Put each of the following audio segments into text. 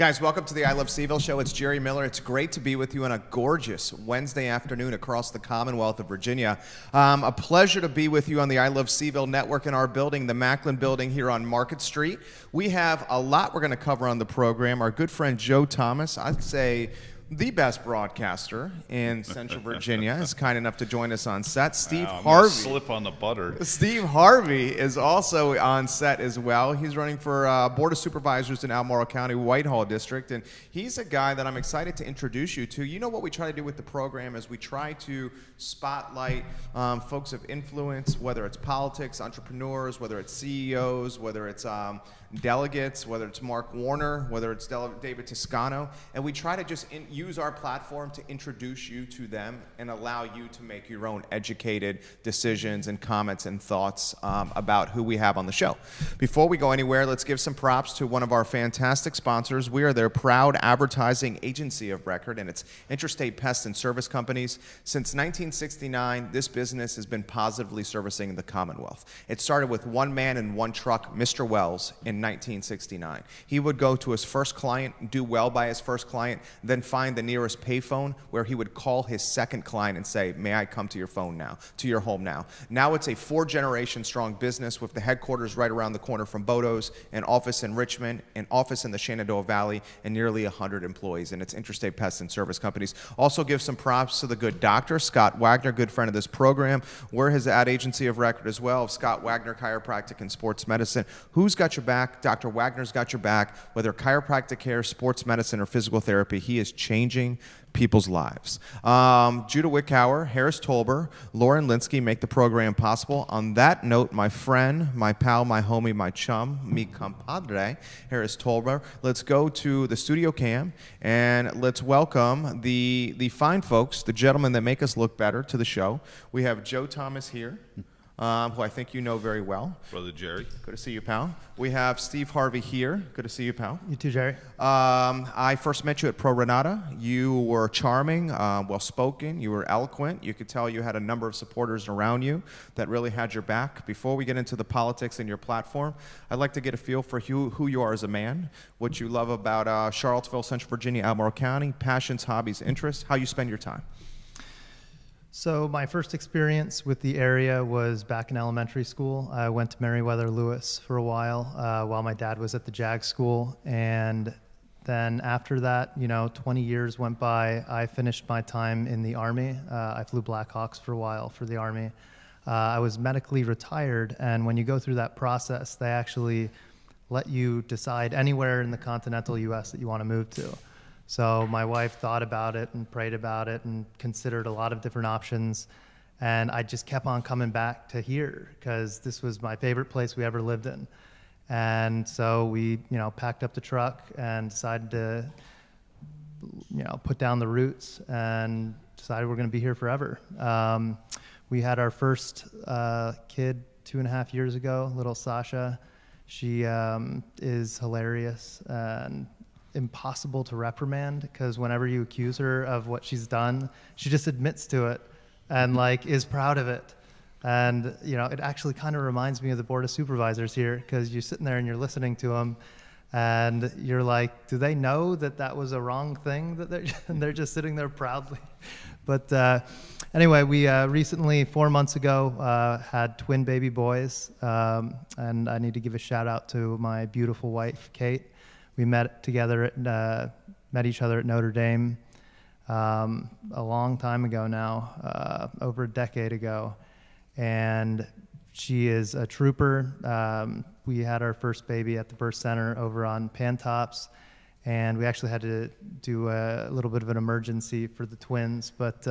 Guys, welcome to the I Love CVille Show. It's Jerry Miller. It's great to be with you on a gorgeous Wednesday afternoon across the Commonwealth of Virginia. A pleasure to be with you on the I Love CVille network in our building, the Macklin building here on Market Street. We have a lot we're going to cover on the program. Our good friend Joe Thomas, I'd say the best broadcaster in Central Virginia, is kind enough to join us on set. Steve Harvey. Slip on the butter. Steve Harvey is also on set as well. He's running for Board of Supervisors in Albemarle County, Whitehall District, and he's a guy that I'm excited to introduce you to. You know what we try to do with the program is we try to spotlight folks of influence, whether it's politics, entrepreneurs, whether it's CEOs, whether it's delegates, whether it's Mark Warner, whether it's David Toscano, and we try to just use our platform to introduce you to them and allow you to make your own educated decisions and comments and thoughts about who we have on the show. Before we go anywhere, let's give some props to one of our fantastic sponsors. We are their proud advertising agency of record, and it's Interstate Pest and Service Companies. Since 1969, this business has been positively servicing the Commonwealth. It started with one man and one truck, Mr. Wells, in 1969. He would go to his first client, do well by his first client, then find the nearest payphone where he would call his second client and say, "May I come to your phone now, to your home now?" Now it's a 4-generation strong business with the headquarters right around the corner from Bodo's, an office in Richmond, an office in the Shenandoah Valley, and nearly 100 employees. And it's Interstate Pest and Service Companies. Also give some props to the good doctor, Scott Wagner, good friend of this program. We're his ad agency of record as well, Scott Wagner Chiropractic and Sports Medicine. Who's got your back? Dr. Wagner's got your back. Whether chiropractic care, sports medicine, or physical therapy, he is changing people's lives. Judah Wickower, Harris Tolber, Lauren Linsky make the program possible. On that note, my friend, my pal, my homie, my chum, mi compadre, Harris Tolber, let's go to the studio cam and let's welcome the fine folks, the gentlemen that make us look better, to the show. We have Joe Thomas here, who I think you know very well. Brother Jerry. Good to see you, pal. We have Steve Harvey here. Good to see you, pal. You too, Jerry. I first met you at Pro Renata. You were charming, well-spoken. You were eloquent. You could tell you had a number of supporters around you that really had your back. Before we get into the politics and your platform, I'd like to get a feel for who you are as a man, what you love about Charlottesville, Central Virginia, Albemarle County, passions, hobbies, interests, how you spend your time. So my first experience with the area was back in elementary school. I went to Meriwether Lewis for a while my dad was at the JAG school. And then after that, 20 years went by. I finished my time in the Army. I flew Black Hawks for a while for the Army. I was medically retired, and when you go through that process, they actually let you decide anywhere in the continental U.S. that you want to move to. So my wife thought about it and prayed about it and considered a lot of different options. And I just kept on coming back to here because this was my favorite place we ever lived in. And so we, packed up the truck and decided to, put down the roots and decided we're going to be here forever. We had our first kid 2.5 years ago, little Sasha. She is hilarious and impossible to reprimand because whenever you accuse her of what she's done, she just admits to it and is proud of it. And it actually kind of reminds me of the Board of Supervisors here because you're sitting there and you're listening to them and you're like, do they know that that was a wrong thing that they're just sitting there proudly? But anyway, we recently, 4 months ago, had twin baby boys, and I need to give a shout out to my beautiful wife, Kate. We met together met each other at Notre Dame a long time ago now, over a decade ago, and she is a trooper. We had our first baby at the birth center over on Pantops, and we actually had to do a little bit of an emergency for the twins. But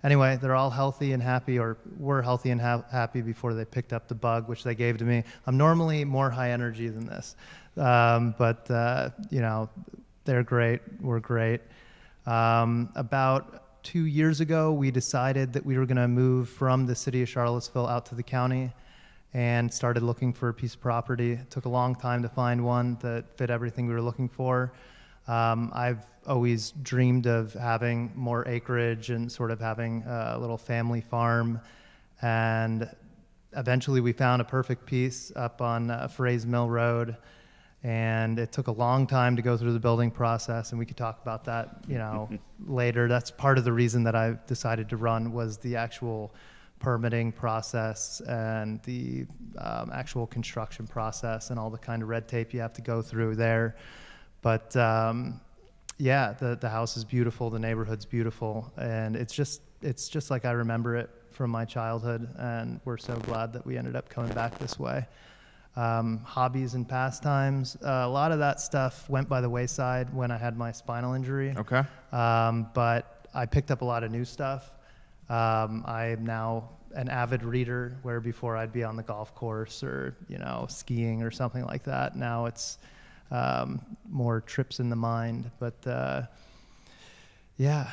anyway, they're all healthy and happy, or were healthy and happy before they picked up the bug, which they gave to me. I'm normally more high energy than this. But they're great. We're great. About 2 years ago, we decided that we were going to move from the city of Charlottesville out to the county and started looking for a piece of property. It took a long time to find one that fit everything we were looking for. I've always dreamed of having more acreage and sort of having a little family farm. And eventually we found a perfect piece up on Fraze Mill Road. And it took a long time to go through the building process, and we could talk about that, later. That's part of the reason that I decided to run, was the actual permitting process and the actual construction process and all the kind of red tape you have to go through there. But yeah, the house is beautiful, the neighborhood's beautiful, and it's just like I remember it from my childhood, and we're so glad that we ended up coming back this way. Hobbies and Pastimes. A lot of that stuff went by the wayside when I had my spinal injury. Okay. But I picked up a lot of new stuff. I'm now an avid reader, where before I'd be on the golf course or, skiing or something like that. Now it's more trips in the mind. But yeah,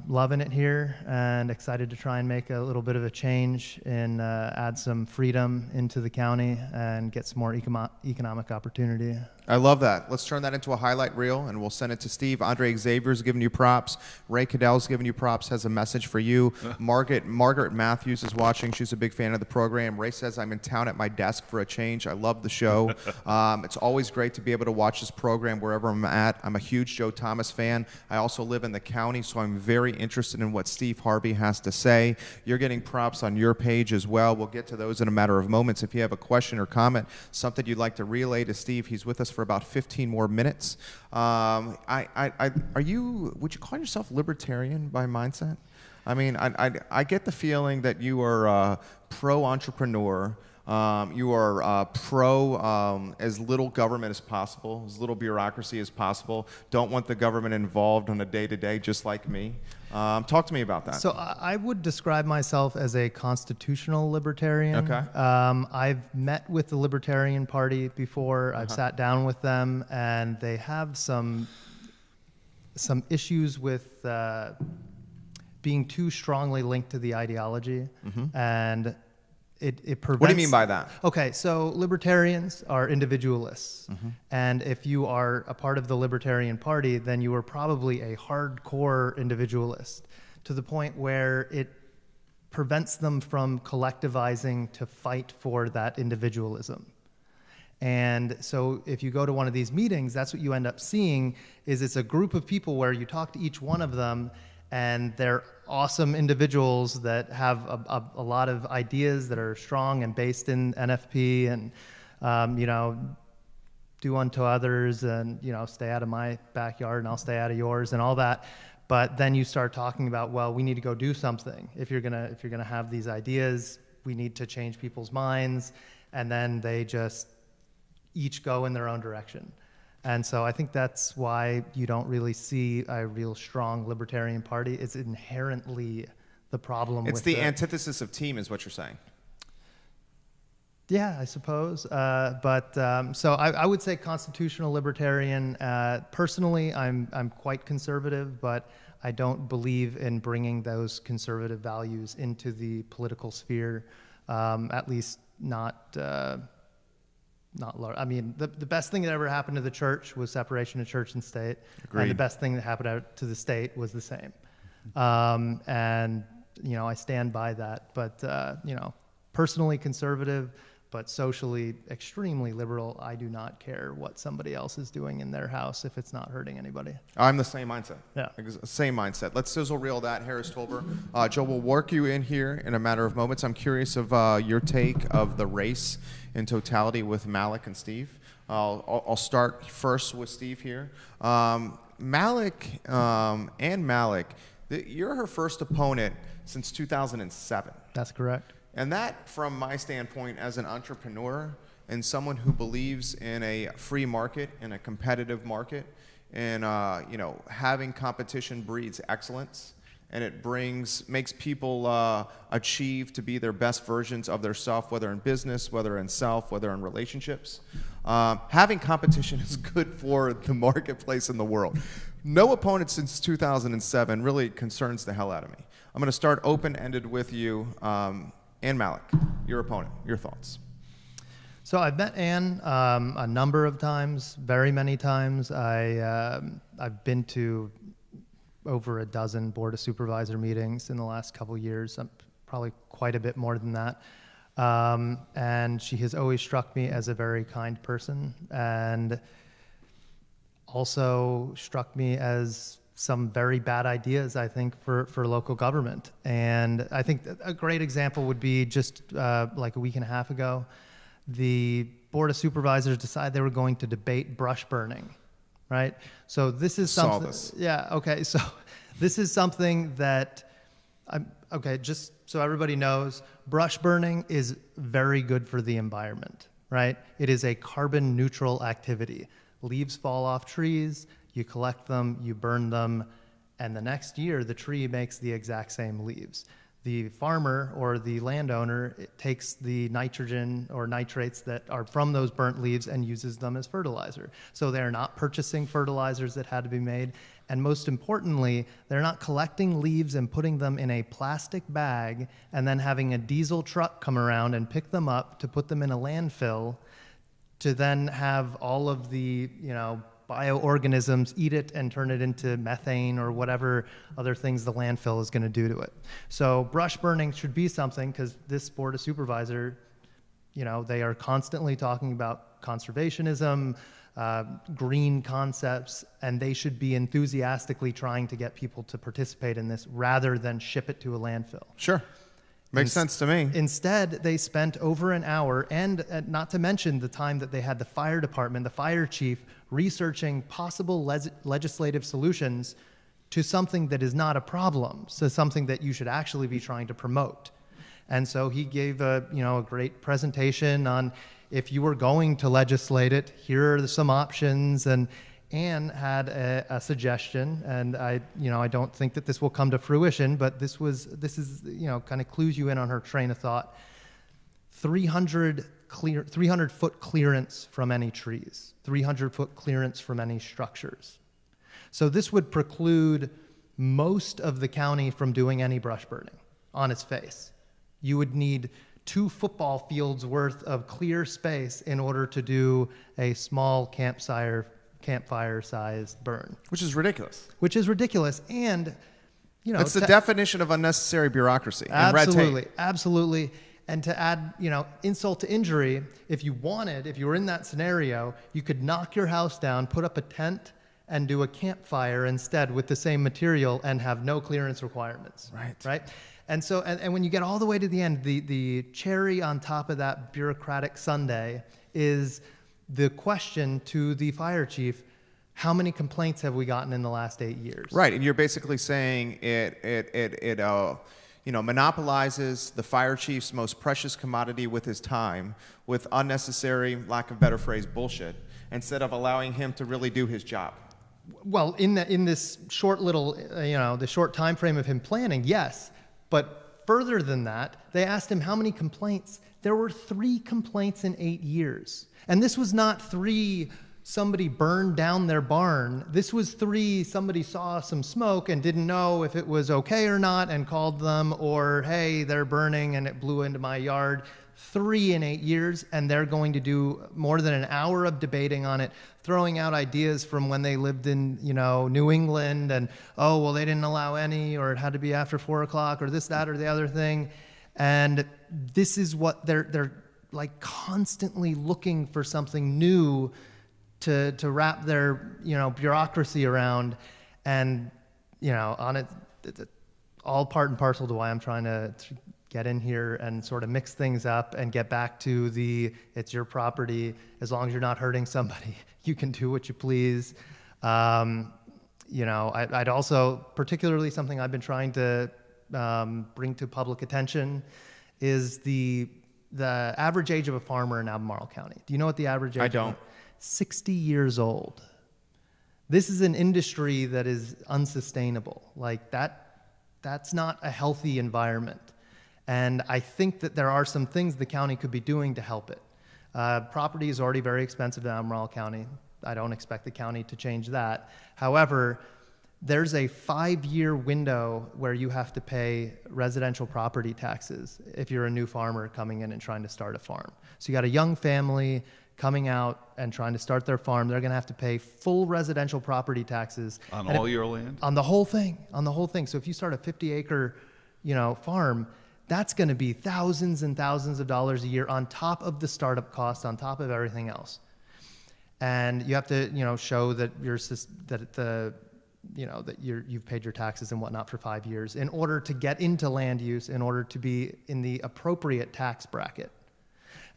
loving it here and excited to try and make a little bit of a change and add some freedom into the county and get some more economic opportunity. I love that. Let's turn that into a highlight reel, and we'll send it to Steve. Andre Xavier's giving you props. Ray Cadell's giving you props, has a message for you. Margaret Matthews is watching. She's a big fan of the program. Ray says, I'm in town at my desk for a change. I love the show. It's always great to be able to watch this program wherever I'm at. I'm a huge Joe Thomas fan. I also live in the county, so I'm very interested in what Steve Harvey has to say. You're getting props on your page as well. We'll get to those in a matter of moments. If you have a question or comment, something you'd like to relay to Steve, he's with us for about 15 more minutes. Would you call yourself libertarian by mindset? I mean, I get the feeling that you are pro-entrepreneur. You are pro as little government as possible, as little bureaucracy as possible. Don't want the government involved on a day-to-day, just like me. Talk to me about that. So I would describe myself as a constitutional libertarian. Okay. I've met with the Libertarian Party before. I've sat down with them, and they have some issues with being too strongly linked to the ideology, and it prevents... What do you mean by that? Okay, so libertarians are individualists, and if you are a part of the Libertarian Party, then you are probably a hardcore individualist, to the point where it prevents them from collectivizing to fight for that individualism. And so if you go to one of these meetings, that's what you end up seeing, is it's a group of people where you talk to each one of them, and they're awesome individuals that have a lot of ideas that are strong and based in NFP, and do unto others, and stay out of my backyard and I'll stay out of yours and all that. But then you start talking about, well, we need to go do something. If you're gonna have these ideas, we need to change people's minds, and then they just each go in their own direction. And so I think that's why you don't really see a real strong Libertarian Party. It's inherently the problem. It's the antithesis of team, is what you're saying. Yeah, I suppose. So I would say constitutional libertarian. Personally, I'm quite conservative, but I don't believe in bringing those conservative values into the political sphere, at least not large. I mean, the best thing that ever happened to the church was separation of church and state. Agreed. And the best thing that happened to the state was the same. And, I stand by that. But, personally conservative, but socially extremely liberal. I do not care what somebody else is doing in their house if it's not hurting anybody. I'm the same mindset. Yeah. Same mindset. Let's sizzle reel that, Harris Tolber. Joe, we'll work you in here in a matter of moments. I'm curious of your take of the race in totality with Malik and Steve. I'll start first with Steve here. Malik, you're her first opponent since 2007. That's correct. And that, from my standpoint as an entrepreneur and someone who believes in a free market, in a competitive market, and having competition breeds excellence, and it makes people achieve to be their best versions of their self, whether in business, whether in self, whether in relationships. Having competition is good for the marketplace in the world. No opponent since 2007 really concerns the hell out of me. I'm going to start open-ended with you. Ann Malik, your opponent, your thoughts. So I've met Ann a number of times, very many times. I've been to over a dozen Board of Supervisor meetings in the last couple years, probably quite a bit more than that. And she has always struck me as a very kind person, and also struck me as some very bad ideas, I think, for local government. And I think a great example would be just like a week and a half ago, the Board of Supervisors decided they were going to debate brush burning, right? So this is something. Saw this. Yeah, okay. So this is something that, just so everybody knows, brush burning is very good for the environment, right? It is a carbon neutral activity. Leaves fall off trees, you collect them, you burn them, and the next year the tree makes the exact same leaves. The farmer or the landowner takes the nitrogen or nitrates that are from those burnt leaves and uses them as fertilizer. So they're not purchasing fertilizers that had to be made. And most importantly, they're not collecting leaves and putting them in a plastic bag and then having a diesel truck come around and pick them up to put them in a landfill to then have all of the, bioorganisms eat it and turn it into methane or whatever other things the landfill is going to do to it. So brush burning should be something, because this Board of Supervisor, they are constantly talking about conservationism, green concepts, and they should be enthusiastically trying to get people to participate in this rather than ship it to a landfill. Sure. Makes sense to me. Instead, they spent over an hour, and not to mention the time that they had the fire department, the fire chief, researching possible legislative solutions to something that is not a problem, so something that you should actually be trying to promote. And so he gave a great presentation on, if you were going to legislate it, here are some options. And Anne had a suggestion, and I don't think that this will come to fruition, but this is kind of clues you in on her train of thought. 300-foot clearance from any trees, 300-foot clearance from any structures. So this would preclude most of the county from doing any brush burning on its face. You would need 2 football fields worth of clear space in order to do a small campfire-sized burn. Which is ridiculous. And, it's the definition of unnecessary bureaucracy and red tape. Absolutely. And to add, insult to injury, if you were in that scenario, you could knock your house down, put up a tent, and do a campfire instead with the same material and have no clearance requirements. Right? And so, and when you get all the way to the end, the cherry on top of that bureaucratic sundae is the question to the fire chief: how many complaints have we gotten in the last 8 years? Right, and you're basically saying it monopolizes the fire chief's most precious commodity with his time, with unnecessary, lack of better phrase, bullshit, instead of allowing him to really do his job. Well, in this short little, the short time frame of him planning, yes. But further than that, they asked him how many complaints. There were 3 complaints in 8 years. And this was not 3, somebody burned down their barn. This was 3, somebody saw some smoke and didn't know if it was okay or not and called them, or, hey, they're burning and it blew into my yard. 3 in 8 years, and they're going to do more than an hour of debating on it, throwing out ideas from when they lived in, New England, and, oh, well, they didn't allow any, or it had to be after 4 o'clock, or this, that, or the other thing. And this is what they're like constantly looking for something new to wrap their, bureaucracy around. And, on it, all part and parcel to why I'm trying to get in here and sort of mix things up and get back to it's your property. As long as you're not hurting somebody, you can do what you please. I'd also, particularly something I've been trying to bring to public attention is the average age of a farmer in Albemarle County. Do you know what the average age is? I don't. 60 years old. This is an industry that is unsustainable. Like that's not a healthy environment. And I think that there are some things the county could be doing to help it. Property is already very expensive in Albemarle County. I don't expect the county to change that. However, there's a 5-year window where you have to pay residential property taxes if you're a new farmer coming in and trying to start a farm. So you got a young family coming out and trying to start their farm. They're going to have to pay full residential property taxes. On all your land? On the whole thing. So if you start a 50-acre, farm, that's going to be thousands and thousands of dollars a year on top of the startup cost, on top of everything else. And you have to, show that you've paid your taxes and whatnot for 5 years in order to get into land use, in order to be in the appropriate tax bracket.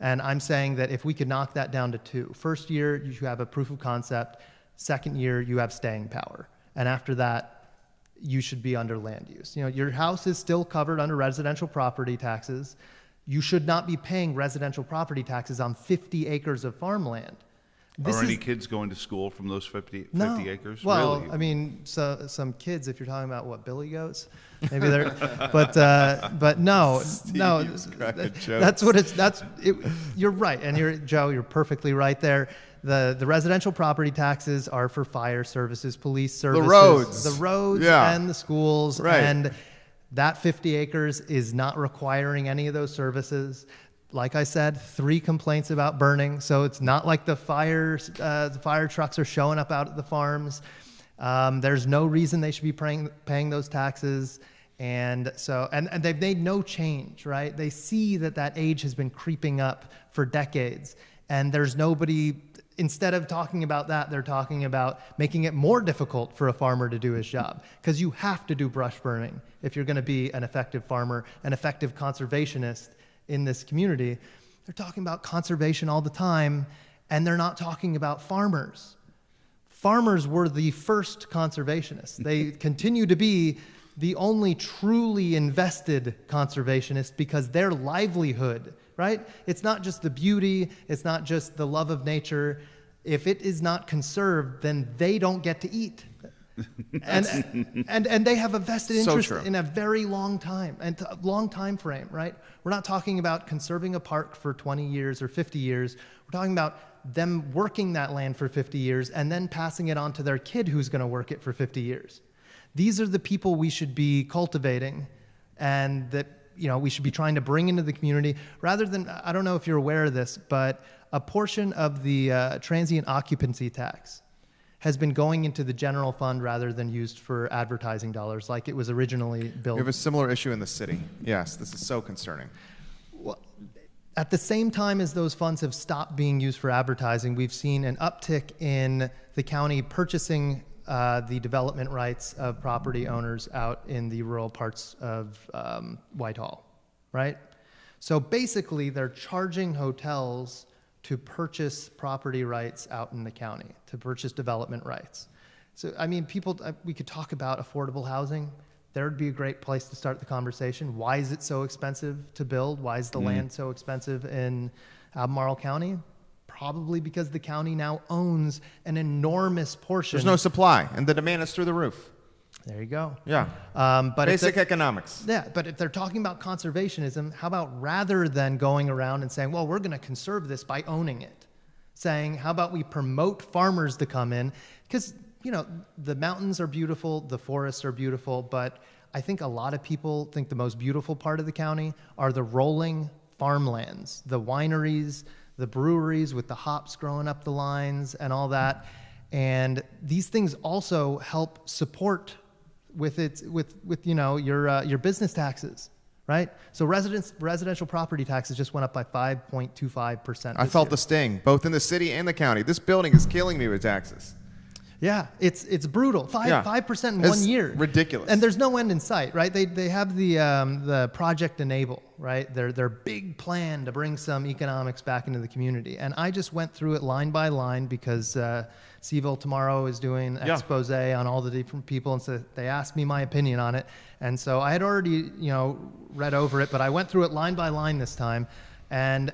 And I'm saying that if we could knock that down to 2, first year you have a proof of concept, second year you have staying power, and after that you should be under land use. Your house is still covered under residential property taxes. You should not be paying residential property taxes on 50 acres of farmland. Are any kids going to school from those 50 acres? Well, really? I mean, some kids, if you're talking about billy goats, maybe they're, but no, that's what it's, you're right. And Joe, you're perfectly right there. The residential property taxes are for fire services, police services, the roads and the schools. Right. And that 50 acres is not requiring any of those services. Like I said, 3 complaints about burning, so it's not like the fire trucks are showing up out at the farms. There's no reason they should be paying those taxes, and so and they've made no change, right? They see that age has been creeping up for decades, and there's nobody. Instead of talking about that, they're talking about making it more difficult for a farmer to do his job, because you have to do brush burning if you're going to be an effective farmer, an effective conservationist in this community. They're talking about conservation all the time, and they're not talking about farmers. Farmers were the first conservationists. They continue to be the only truly invested conservationists because their livelihood, right? It's not just the beauty, it's not just the love of nature. If it is not conserved, then they don't get to eat. and they have a vested interest in a very long time and a long time frame, right? We're not talking about conserving a park for 20 years or 50 years. We're talking about them working that land for 50 years and then passing it on to their kid who's going to work it for 50 years. These are the people we should be cultivating, and that we should be trying to bring into the community, rather than, I don't know if you're aware of this, but a portion of the transient occupancy tax has been going into the general fund rather than used for advertising dollars like it was originally built. We have a similar issue in the city. Yes, this is so concerning. Well, at the same time as those funds have stopped being used for advertising, we've seen an uptick in the county purchasing the development rights of property owners out in the rural parts of Whitehall, right? So basically, they're charging hotels to purchase property rights out in the county, to purchase development rights. So, I mean, we could talk about affordable housing. There would be a great place to start the conversation. Why is it so expensive to build? Why is the land so expensive in Albemarle County? Probably because the county now owns an enormous portion. There's no supply, and the demand is through the roof. There you go. Yeah. But basic economics. Yeah, but if they're talking about conservationism, how about rather than going around and saying, well, we're going to conserve this by owning it, saying, how about we promote farmers to come in? Because, the mountains are beautiful, the forests are beautiful, but I think a lot of people think the most beautiful part of the county are the rolling farmlands, the wineries, the breweries with the hops growing up the lines and all that. And these things also help support your business taxes, right? So residential property taxes just went up by 5.25%. I felt the sting, both in the city and the county. This building is killing me with taxes. Yeah, it's brutal. 5% in 1 year. Ridiculous. And there's no end in sight, right? They have the Project Enable, right? Their big plan to bring some economics back into the community. And I just went through it line by line because CVille tomorrow is doing an expose on all the different people, and so they asked me my opinion on it. And so I had already, read over it, but I went through it line by line this time. And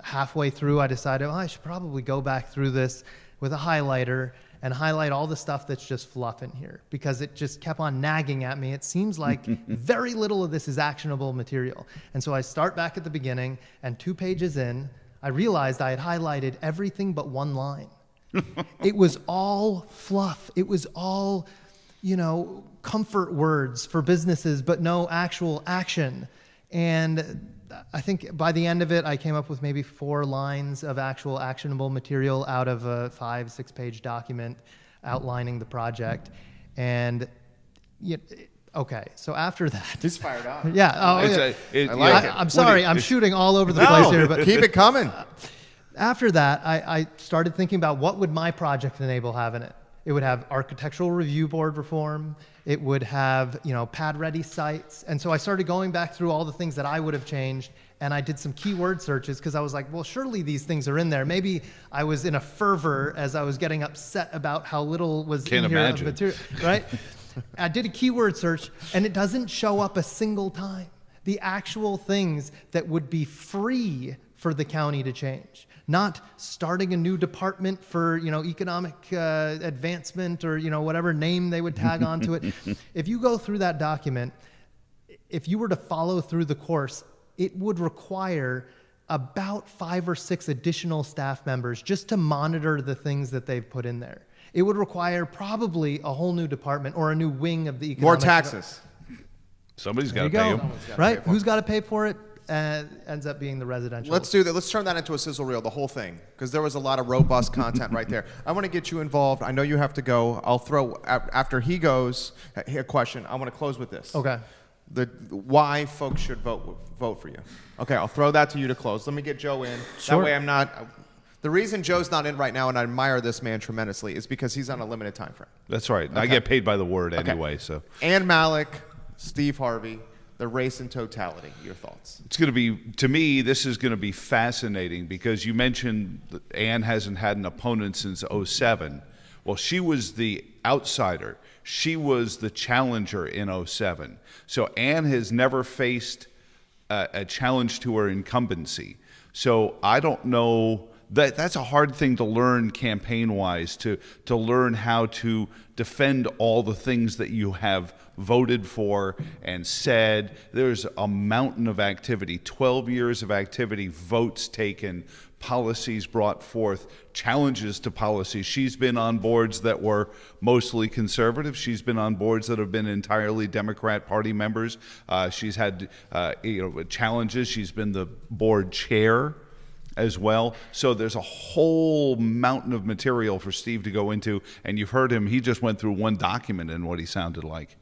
halfway through, I decided, I should probably go back through this with a highlighter and highlight all the stuff that's just fluff in here, because it just kept on nagging at me. It seems like very little of this is actionable material. And so I start back at the beginning, and 2 pages in, I realized I had highlighted everything but one line. It was all fluff. It was all, comfort words for businesses, but no actual action. And I think by the end of it, I came up with maybe 4 lines of actual actionable material out of a 5-6 page document outlining the project. And Okay, so after that, He's fired up. yeah. Oh, It's yeah. I like it. I'm sorry, I'm shooting all over the place here, but keep it coming. after that, I started thinking about what would my project enable have in it. It would have architectural review board reform. It would have, pad-ready sites. And so I started going back through all the things that I would have changed, and I did some keyword searches because I was like, well, surely these things are in there. Maybe I was in a fervor as I was getting upset about how little was Can't in here imagine. of material, right? I did a keyword search, and it doesn't show up a single time. The actual things that would be free for the county to change. Not starting a new department for economic advancement or whatever name they would tag onto it. If you go through that document, if you were to follow through the course, it would require about 5 or 6 additional staff members just to monitor the things that they've put in there. It would require probably a whole new department or a new wing of the economic. More taxes. Somebody's got There to you pay go. them. Right? Who's got to pay for it? Ends up being the residential. Let's do that. Let's turn that into a sizzle reel, the whole thing, because there was a lot of robust content right there. I want to get you involved. I know you have to go. I'll throw, after he goes, a question. I want to close with this. Okay. Why folks should vote for you. Okay, I'll throw that to you to close. Let me get Joe in. Sure. That way I'm not... The reason Joe's not in right now, and I admire this man tremendously, is because he's on a limited time frame. That's right. I Okay. get paid by the word Okay. anyway, so. Ann Malick, Steve Harvey, the race in totality. Your thoughts? It's going to be, to me, this is going to be fascinating because you mentioned that Ann hasn't had an opponent since '07. Well, she was the outsider. She was the challenger in '07. So Ann has never faced a challenge to her incumbency. So I don't know. That's a hard thing to learn campaign-wise, to learn how to defend all the things that you have voted for and said. There's a mountain of activity, 12 years of activity, votes taken, policies brought forth, challenges to policies. She's been on boards that were mostly conservative. She's been on boards that have been entirely Democrat Party members. She's had challenges. She's been the board chair as well. So there's a whole mountain of material for Steve to go into, and you've heard him. He just went through one document and what he sounded like.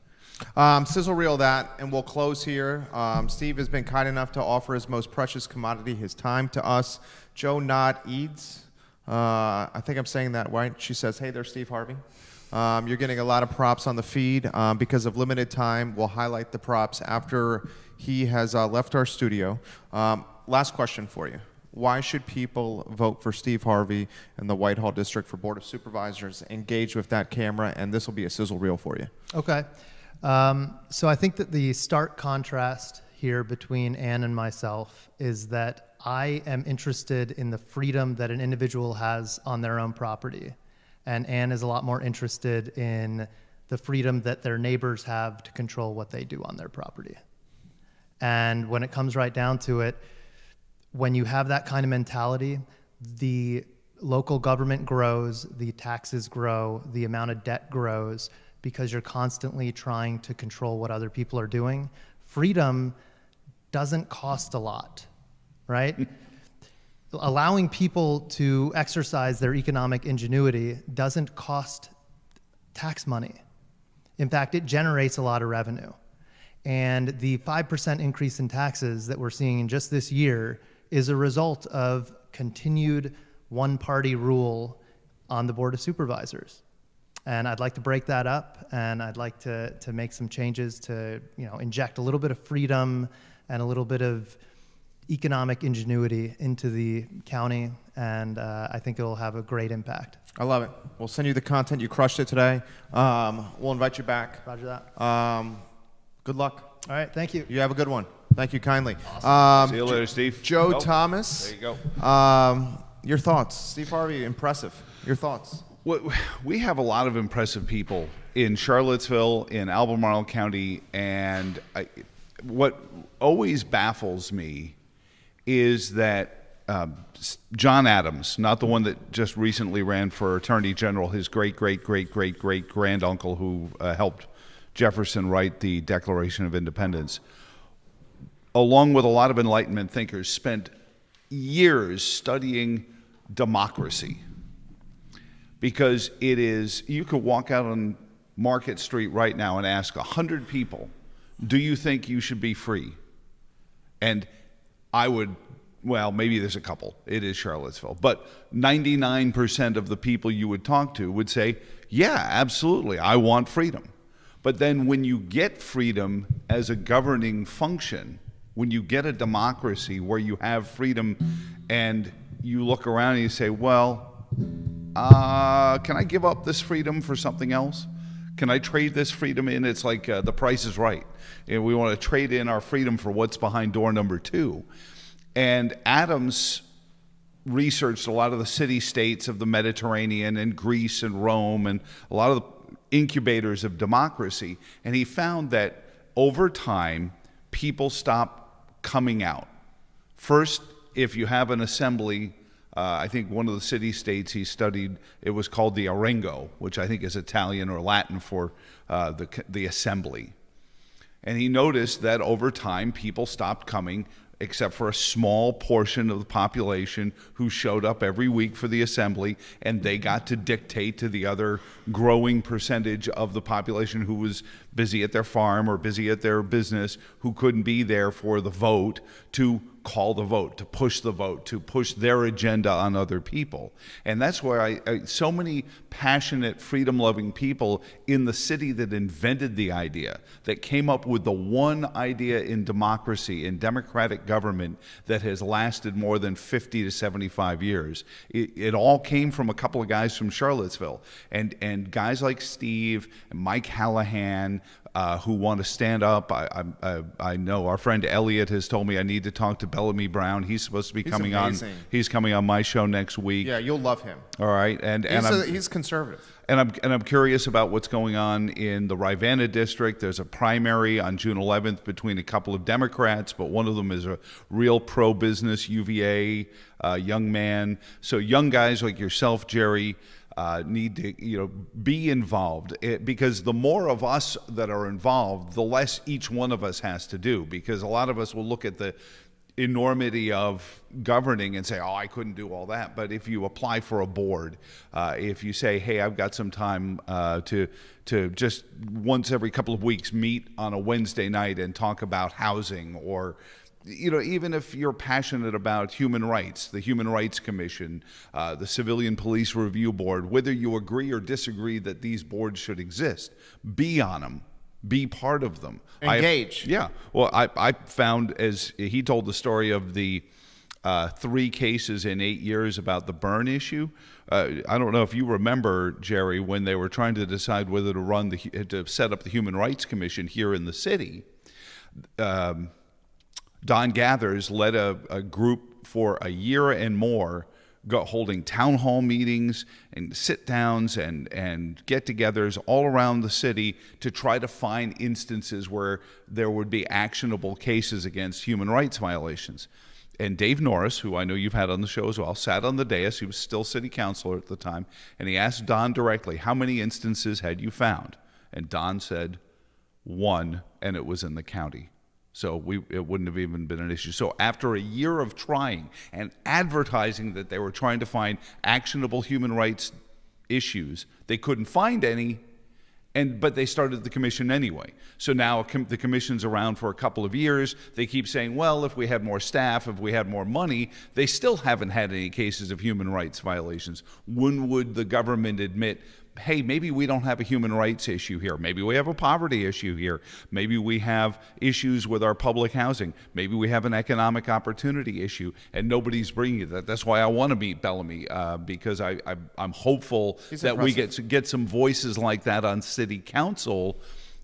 Sizzle reel that, and we'll close here. Steve has been kind enough to offer his most precious commodity, his time, to us. Joe Nod Eads, I think I'm saying that right. She says, hey there, Steve Harvey. You're getting a lot of props on the feed. Because of limited time, we'll highlight the props after he has left our studio. Last question for you. Why should people vote for Steve Harvey in the Whitehall District for Board of Supervisors? Engage with that camera, and this will be a sizzle reel for you. Okay. So I think that the stark contrast here between Ann and myself is that I am interested in the freedom that an individual has on their own property. And Ann is a lot more interested in the freedom that their neighbors have to control what they do on their property. And when it comes right down to it, when you have that kind of mentality, the local government grows, the taxes grow, the amount of debt grows, because you're constantly trying to control what other people are doing. Freedom doesn't cost a lot, right? Allowing people to exercise their economic ingenuity doesn't cost tax money. In fact, it generates a lot of revenue. And the 5% increase in taxes that we're seeing in just this year is a result of continued one-party rule on the Board of Supervisors. And I'd like to break that up, and I'd like to make some changes to inject a little bit of freedom and a little bit of economic ingenuity into the county, and I think it'll have a great impact. I love it. We'll send you the content. You crushed it today. We'll invite you back. Roger that. Good luck. All right, thank you. You have a good one. Thank you kindly. See you later, Steve. Joe Oh, Thomas. There you go. Your thoughts. Steve Harvey, impressive. Your thoughts. We have a lot of impressive people in Charlottesville, in Albemarle County, and what always baffles me is that John Adams, not the one that just recently ran for Attorney General, his great-great-great-great-great-granduncle who helped Jefferson write the Declaration of Independence, along with a lot of Enlightenment thinkers, spent years studying democracy. Because it is, you could walk out on Market Street right now and ask 100 people, do you think you should be free? And I would, well, maybe there's a couple. It is Charlottesville. But 99% of the people you would talk to would say, yeah, absolutely, I want freedom. But then when you get freedom as a governing function, when you get a democracy where you have freedom and you look around and you say, well, can I give up this freedom for something else? Can I trade this freedom in? It's like The Price is Right. And we want to trade in our freedom for what's behind door number 2. And Adams researched a lot of the city-states of the Mediterranean and Greece and Rome and a lot of the incubators of democracy. And he found that over time, people stop coming out. First, if you have an assembly, I think one of the city-states he studied, it was called the Arengo, which I think is Italian or Latin for the assembly. And he noticed that over time, people stopped coming, except for a small portion of the population who showed up every week for the assembly, and they got to dictate to the other growing percentage of the population who was busy at their farm or busy at their business, who couldn't be there for the vote, to call the vote, to push the vote, to push their agenda on other people. And that's where so many passionate, freedom-loving people in the city that invented the idea, that came up with the one idea in democracy, in democratic government, that has lasted more than 50 to 75 years. It all came from a couple of guys from Charlottesville. And guys like Steve and Mike Hallahan, who want to stand up. I know our friend Elliot has told me I need to talk to Bellamy Brown. He's supposed to be coming on. He's coming on my show next week. Yeah, you'll love him. All right, he's conservative. And I'm curious about what's going on in the Rivanna district. There's a primary on June 11th between a couple of Democrats, but one of them is a real pro-business UVA young man. So young guys like yourself, Jerry, need to be involved, because the more of us that are involved, the less each one of us has to do, because a lot of us will look at the enormity of governing and say, oh, I couldn't do all that. But if you apply for a board, if you say, hey, I've got some time to just once every couple of weeks meet on a Wednesday night and talk about housing, or even if you're passionate about human rights, the Human Rights Commission, the Civilian Police Review Board, whether you agree or disagree that these boards should exist, be on them, be part of them. Engage. Well, I found, as he told the story of the 3 cases in 8 years about the burn issue. I don't know if you remember, Jerry, when they were trying to decide whether to set up the Human Rights Commission here in the city. Don Gathers led a group for a year and more, holding town hall meetings and sit-downs and get-togethers all around the city to try to find instances where there would be actionable cases against human rights violations. And Dave Norris, who I know you've had on the show as well, sat on the dais. He was still city councilor at the time, and he asked Don directly, how many instances had you found? And Don said, 1, and it was in the county. So it wouldn't have even been an issue. So after a year of trying and advertising that they were trying to find actionable human rights issues, they couldn't find any, but they started the commission anyway. So now the commission's around for a couple of years. They keep saying, well, if we had more staff, if we had more money, they still haven't had any cases of human rights violations. When would the government admit, hey, maybe we don't have a human rights issue here. Maybe we have a poverty issue here. Maybe we have issues with our public housing. Maybe we have an economic opportunity issue, and nobody's bringing it. That's why I want to meet Bellamy, because I'm hopeful that we get some voices like that on city council,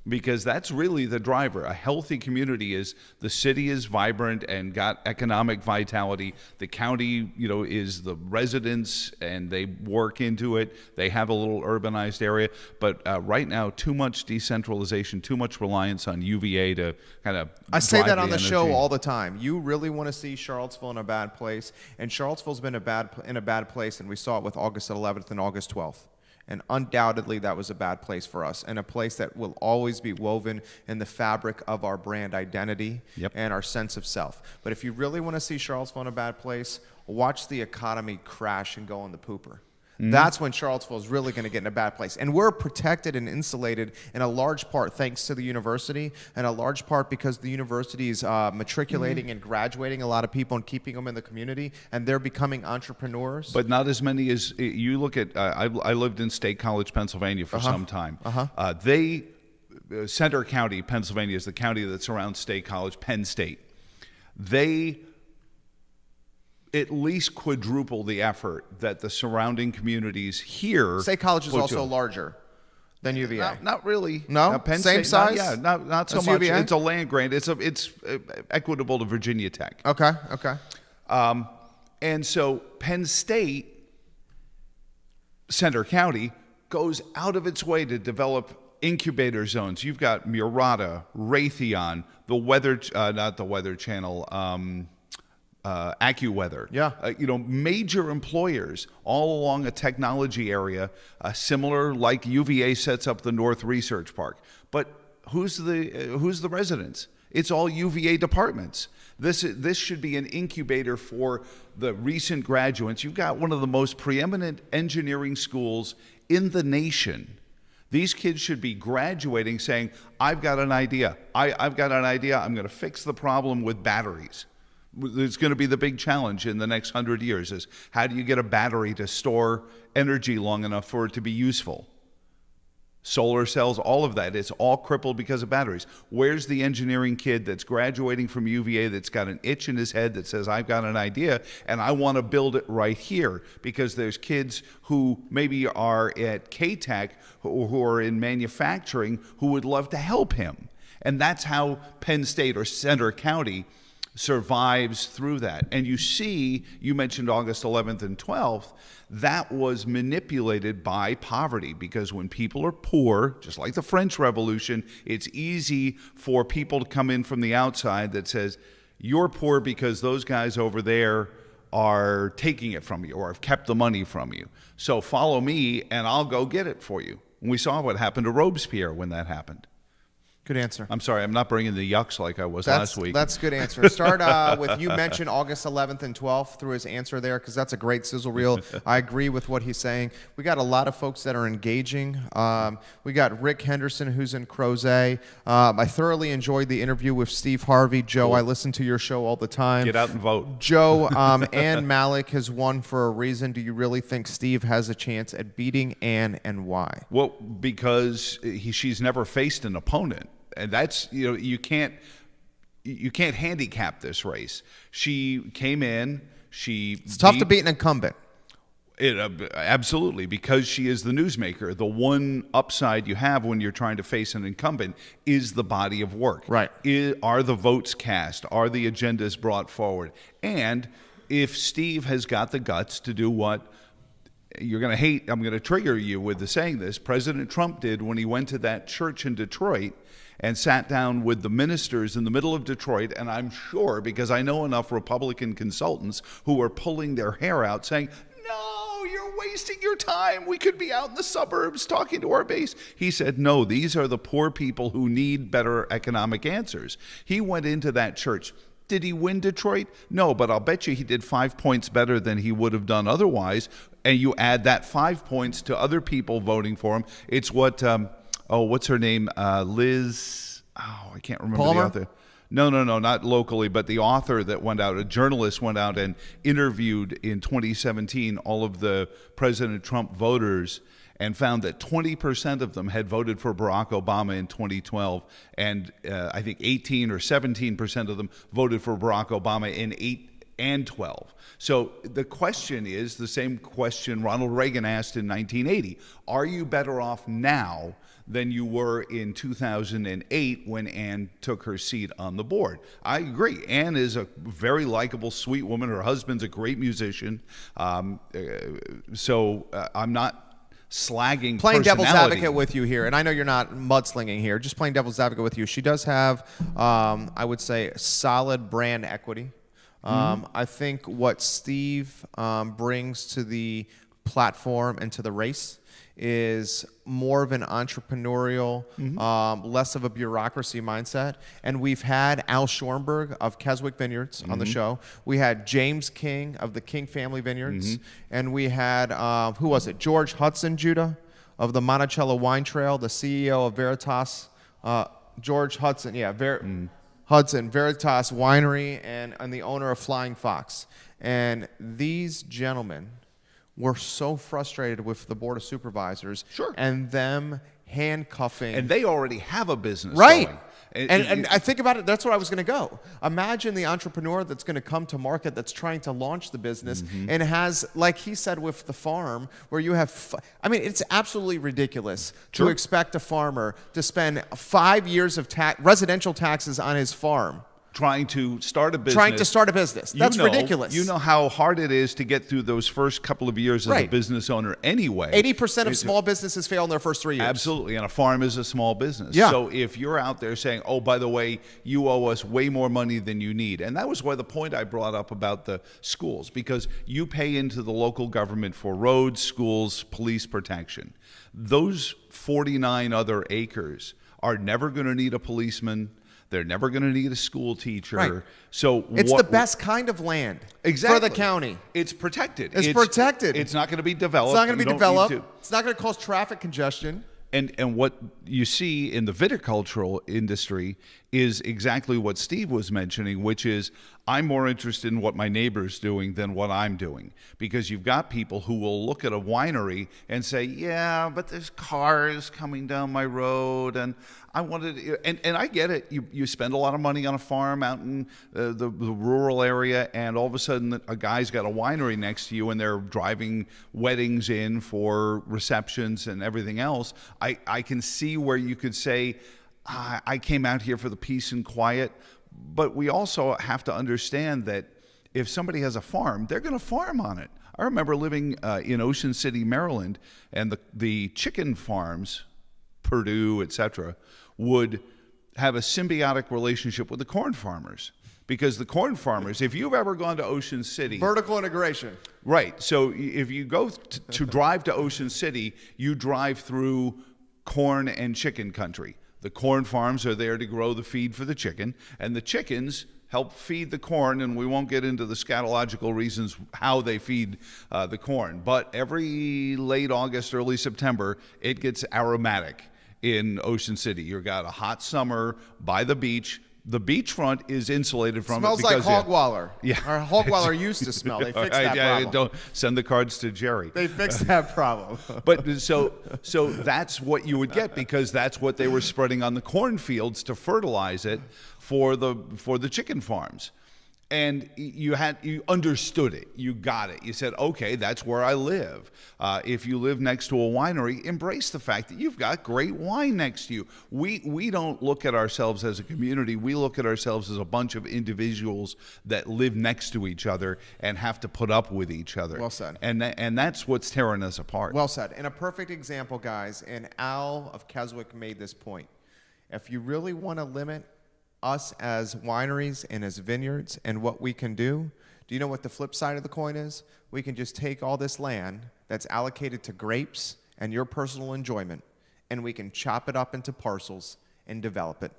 because that's really the driver. A healthy community is the city is vibrant and got economic vitality. The county, is the residents, and they work into it. They have a little urbanized area. But right now, too much decentralization, too much reliance on UVA to kind of I say that on the energy. show all the time. You really want to see Charlottesville in a bad place, and Charlottesville's been in a bad place, and we saw it with August 11th and August 12th. And undoubtedly, that was a bad place for us, and a place that will always be woven in the fabric of our brand identity and our sense of self. But if you really want to see Charlottesville in a bad place, watch the economy crash and go on the pooper. That's when Charlottesville is really going to get in a bad place. And we're protected and insulated in a large part thanks to the university, and a large part because the university is matriculating and graduating a lot of people and keeping them in the community, and they're becoming entrepreneurs. But not as many as you look at. I lived in State College, Pennsylvania for some time. Center County, Pennsylvania is the county that surrounds State College, Penn State. They at least quadruple the effort that the surrounding communities here. State College is also larger than UVA. Not really. No? Penn Same State, size? Not so As much. UVA? It's a land grant. It's equitable to Virginia Tech. Okay. And so Penn State, Center County, goes out of its way to develop incubator zones. You've got Murata, Raytheon, the Weather, not the Weather Channel, AccuWeather. Yeah. Major employers all along a technology area, similar like UVA sets up the North Research Park. But who's the residents? It's all UVA departments. This should be an incubator for the recent graduates. You've got one of the most preeminent engineering schools in the nation. These kids should be graduating saying, I've got an idea. I've got an idea. I'm going to fix the problem with batteries. It's going to be the big challenge in the next 100 years is how do you get a battery to store energy long enough for it to be useful? Solar cells, all of that. It's all crippled because of batteries. Where's the engineering kid that's graduating from UVA that's got an itch in his head that says, I've got an idea and I want to build it right here? Because there's kids who maybe are at K-Tech who are in manufacturing who would love to help him. And that's how Penn State or Center County survives through that. And you mentioned August 11th and 12th, that was manipulated by poverty, because when people are poor, just like the French Revolution, it's easy for people to come in from the outside that says, you're poor because those guys over there are taking it from you or have kept the money from you. So follow me and I'll go get it for you. And we saw what happened to Robespierre when that happened. Good answer. I'm sorry, I'm not bringing the yucks like I was last week. That's a good answer. Start with, you mentioned August 11th and 12th through his answer there, because that's a great sizzle reel. I agree with what he's saying. We got a lot of folks that are engaging. We got Rick Henderson, who's in Crozet. I thoroughly enjoyed the interview with Steve Harvey. Joe, cool. I listen to your show all the time. Get out and vote. Joe, Ann Malik has won for a reason. Do you really think Steve has a chance at beating Ann, and why? Well, because she's never faced an opponent. And that's, you can't handicap this race. She came in, it's tough to beat an incumbent. Absolutely, because she is the newsmaker. The one upside you have when you're trying to face an incumbent is the body of work. Right. Are the votes cast? Are the agendas brought forward? And if Steve has got the guts to do what you're going to hate, I'm going to trigger you with saying this, President Trump did when he went to that church in Detroit and sat down with the ministers in the middle of Detroit, and I'm sure, because I know enough Republican consultants who are pulling their hair out saying, no, you're wasting your time. We could be out in the suburbs talking to our base. He said, no, these are the poor people who need better economic answers. He went into that church. Did he win Detroit? No, but I'll bet you he did 5 points better than he would have done otherwise, and you add that 5 points to other people voting for him. It's what... what's her name? Liz. I can't remember Palmer? the author. No, not locally, but the author that went out, a journalist went out and interviewed in 2017 all of the President Trump voters and found that 20% of them had voted for Barack Obama in 2012, and I think 18 or 17% of them voted for Barack Obama in 8 and 12. So the question is the same question Ronald Reagan asked in 1980. Are you better off now than you were in 2008 when Ann took her seat on the board? I agree. Ann is a very likable, sweet woman. Her husband's a great musician. So I'm not slagging playing devil's personality. advocate with you here, and I know you're not mudslinging here, just playing devil's advocate with you. She does have, I would say, solid brand equity. I think what Steve brings to the platform into the race is more of an entrepreneurial, less of a bureaucracy mindset. And we've had Al Schornberg of Keswick Vineyards on the show. We had James King of the King Family Vineyards. And we had, who was it? George Hudson, Judah, of the Monticello Wine Trail, the CEO of Veritas. George Hudson, Hudson, Veritas Winery, and the owner of Flying Fox. And these gentlemen were so frustrated with the Board of Supervisors and them handcuffing. And they already have a business right. going. And I think about it, that's where I was going to go. Imagine the entrepreneur that's going to come to market that's trying to launch the business and has, like he said with the farm, where you have, I mean, it's absolutely ridiculous to expect a farmer to spend 5 years of residential taxes on his farm. Trying to start a business. That's ridiculous. You know how hard it is to get through those first couple of years as a business owner anyway. 80% of small businesses fail in their first 3 years. Absolutely. And a farm is a small business. Yeah. So if you're out there saying, oh, by the way, you owe us way more money than you need. And that was why the point I brought up about the schools, because you pay into the local government for roads, schools, police protection. Those 49 other acres are never going to need a policeman. They're never going to need a school teacher. Right. So it's the best kind of land for the county. It's protected. It's protected. It's not going to be developed. It's not going to be developed. It's not going to cause traffic congestion. And what you see in the viticultural industry is exactly what Steve was mentioning, which is I'm more interested in what my neighbor's doing than what I'm doing. Because you've got people who will look at a winery and say, yeah, but there's cars coming down my road, and I wanted, and I get it. You spend a lot of money on a farm out in the rural area, and all of a sudden a guy's got a winery next to you, and they're driving weddings in for receptions and everything else. I can see where you could say, I came out here for the peace and quiet, but we also have to understand that if somebody has a farm, they're going to farm on it. I remember living in Ocean City, Maryland, and the chicken farms, Purdue, etc., would have a symbiotic relationship with the corn farmers. Because the corn farmers, if you've ever gone to Ocean City... Vertical integration. Right. So if you go to drive to Ocean City, you drive through corn and chicken country. The corn farms are there to grow the feed for the chicken, and the chickens help feed the corn, and we won't get into the scatological reasons how they feed the corn. But every late August, early September, it gets aromatic in Ocean City. You've got a hot summer by the beach. The beachfront is insulated from Smells it. Smells like Hogwaller. Yeah. Or Hogwaller used to smell. They fixed that problem. Don't send the cards to Jerry. They fixed that problem. But so that's what you would get, because that's what they were spreading on the cornfields to fertilize it for the chicken farms. And you understood it. You got it. You said, okay, that's where I live. If you live next to a winery, embrace the fact that you've got great wine next to you. We don't look at ourselves as a community. We look at ourselves as a bunch of individuals that live next to each other and have to put up with each other. Well said. And that's what's tearing us apart. Well said. And a perfect example, guys, and Al of Keswick made this point. If you really want to limit us as wineries and as vineyards and what we can do you know what the flip side of the coin is? We can just take all this land that's allocated to grapes and your personal enjoyment, and we can chop it up into parcels and develop it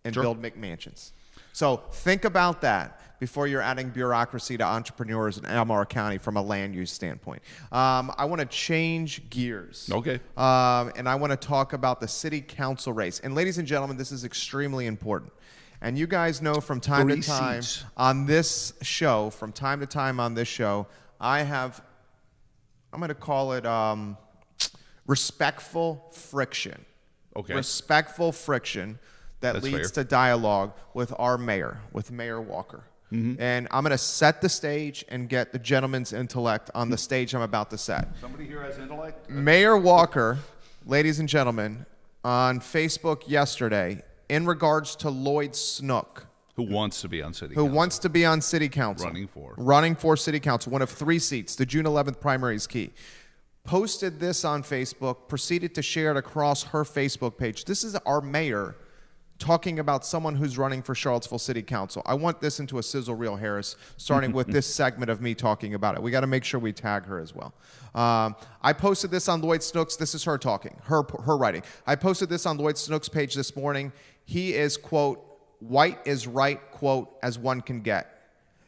and build McMansions. So think about that before you're adding bureaucracy to entrepreneurs in Albemarle County from a land use standpoint. I want to change gears. Okay. And I want to talk about the city council race. And ladies and gentlemen, this is extremely important. And you guys know from time to time on this show, I have, I'm going to call it respectful friction. Okay. Respectful friction that leads to dialogue with our mayor, with Mayor Walker. Mm-hmm. And I'm going to set the stage and get the gentleman's intellect on the stage I'm about to set. Somebody here has intellect? Mayor Walker, ladies and gentlemen, on Facebook yesterday, in regards to Lloyd Snook. Who wants to be on city council. Who wants to be on city council. Running for city council, one of 3 seats. The June 11th primary is key. Posted this on Facebook, proceeded to share it across her Facebook page. This is our mayor talking about someone who's running for Charlottesville City Council. I want this into a sizzle reel, Harris, starting with this segment of me talking about it. We got to make sure we tag her as well. I posted this on Lloyd Snook's. This is her talking, her writing. I posted this on Lloyd Snook's page this morning. He is, quote, white is right, quote, as one can get.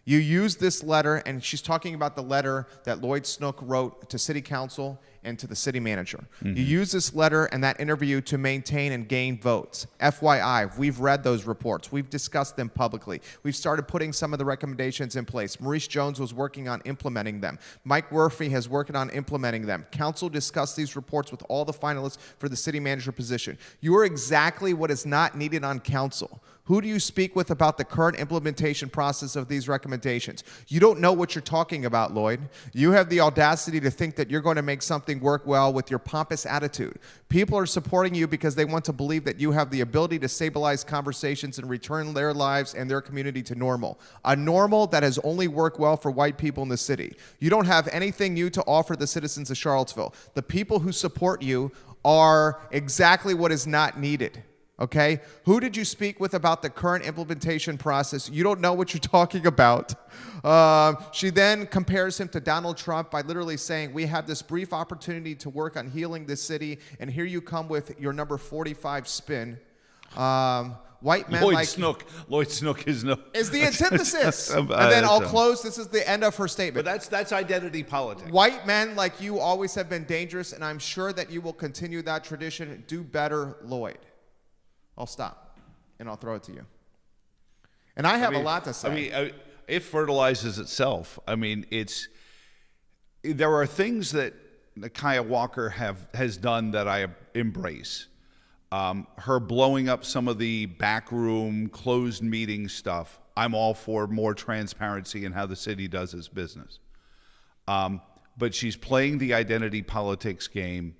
You use this letter, and she's talking about the letter that Lloyd Snook wrote to City Council and to the city manager. You use this letter and that interview to maintain and gain votes. FYI, we've read those reports. We've discussed them publicly. We've started putting some of the recommendations in place. Maurice Jones was working on implementing them. Mike Murphy has worked on implementing them. Council discussed these reports with all the finalists for the city manager position. You are exactly what is not needed on council. Who do you speak with about the current implementation process of these recommendations? You don't know what you're talking about, Lloyd. You have the audacity to think that you're going to make something work well with your pompous attitude. People are supporting you because they want to believe that you have the ability to stabilize conversations and return their lives and their community to normal. A normal that has only worked well for white people in the city. You don't have anything new to offer the citizens of Charlottesville. The people who support you are exactly what is not needed. Okay? Who did you speak with about the current implementation process? You don't know what you're talking about. She then compares him to Donald Trump by literally saying, we have this brief opportunity to work on healing this city, and here you come with your number 45 spin. White men Lloyd Snook is the antithesis. And then I'll close. This is the end of her statement. But that's identity politics. White men like you always have been dangerous, and I'm sure that you will continue that tradition. Do better, Lloyd. I'll stop, and I'll throw it to you. And I have a lot to say. I mean, it fertilizes itself. I mean, there are things that Kaya Walker has done that I embrace. Her blowing up some of the backroom, closed meeting stuff. I'm all for more transparency in how the city does its business. But she's playing the identity politics game.